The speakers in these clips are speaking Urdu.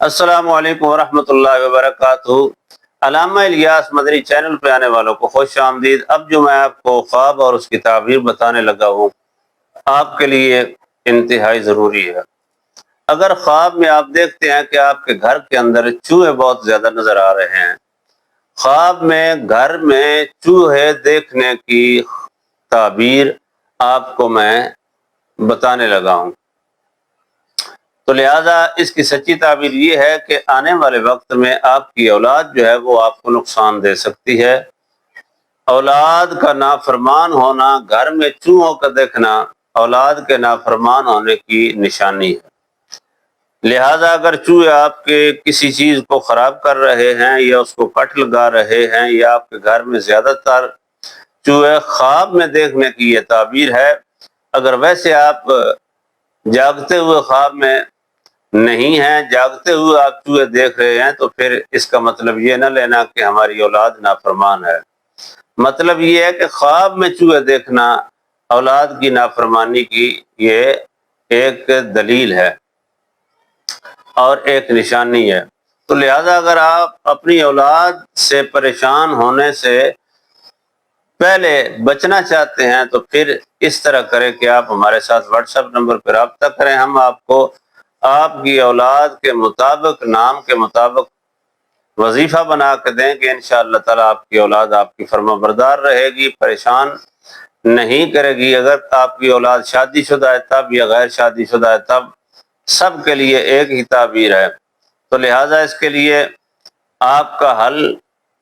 السلام علیکم ورحمۃ اللہ وبرکاتہ۔ علامہ الیاس مدنی چینل پہ آنے والوں کو خوش آمدید۔ اب جو میں آپ کو خواب اور اس کی تعبیر بتانے لگا ہوں، آپ کے لیے انتہائی ضروری ہے۔ اگر خواب میں آپ دیکھتے ہیں کہ آپ کے گھر کے اندر چوہے بہت زیادہ نظر آ رہے ہیں، خواب میں گھر میں چوہے دیکھنے کی تعبیر آپ کو میں بتانے لگا ہوں، تو لہٰذا اس کی سچی تعبیر یہ ہے کہ آنے والے وقت میں آپ کی اولاد جو ہے وہ آپ کو نقصان دے سکتی ہے۔ اولاد کا نافرمان ہونا، گھر میں چوہوں کا دیکھنا اولاد کے نافرمان ہونے کی نشانی ہے۔ لہٰذا اگر چوہے آپ کے کسی چیز کو خراب کر رہے ہیں یا اس کو کٹ لگا رہے ہیں، یا آپ کے گھر میں زیادہ تر چوہے خواب میں دیکھنے کی یہ تعبیر ہے۔ اگر ویسے آپ جاگتے ہوئے خواب میں نہیں ہیں، جاگتے ہوئے آپ چوہے دیکھ رہے ہیں، تو پھر اس کا مطلب یہ نہ لینا کہ ہماری اولاد نافرمان ہے۔ مطلب یہ ہے کہ خواب میں چوہے دیکھنا اولاد کی نافرمانی کی یہ ایک دلیل ہے اور ایک نشانی ہے۔ تو لہذا اگر آپ اپنی اولاد سے پریشان ہونے سے پہلے بچنا چاہتے ہیں تو پھر اس طرح کریں کہ آپ ہمارے ساتھ واٹس ایپ نمبر پر رابطہ کریں۔ ہم آپ کو آپ کی اولاد کے مطابق، نام کے مطابق وظیفہ بنا کے دیں کہ انشاءاللہ تعالیٰ آپ کی اولاد آپ کی فرما بردار رہے گی، پریشان نہیں کرے گی۔ اگر آپ کی اولاد شادی شدہ ہے تب، یا غیر شادی شدہ ہے تب، سب کے لیے ایک ہی تعبیر ہے۔ تو لہٰذا اس کے لیے آپ کا حل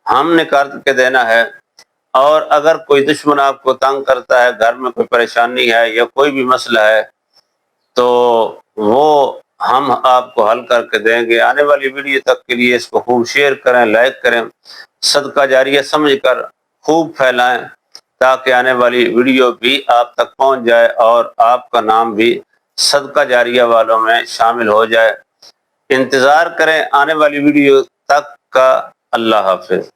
ہم نے کر کے دینا ہے، اور اگر کوئی دشمن آپ کو تنگ کرتا ہے، گھر میں کوئی پریشانی ہے یا کوئی بھی مسئلہ ہے، تو وہ ہم آپ کو حل کر کے دیں گے۔ آنے والی ویڈیو تک کے لیے اس کو خوب شیئر کریں، لائک کریں، صدقہ جاریہ سمجھ کر خوب پھیلائیں، تاکہ آنے والی ویڈیو بھی آپ تک پہنچ جائے اور آپ کا نام بھی صدقہ جاریہ والوں میں شامل ہو جائے۔ انتظار کریں آنے والی ویڈیو تک کا۔ اللہ حافظ۔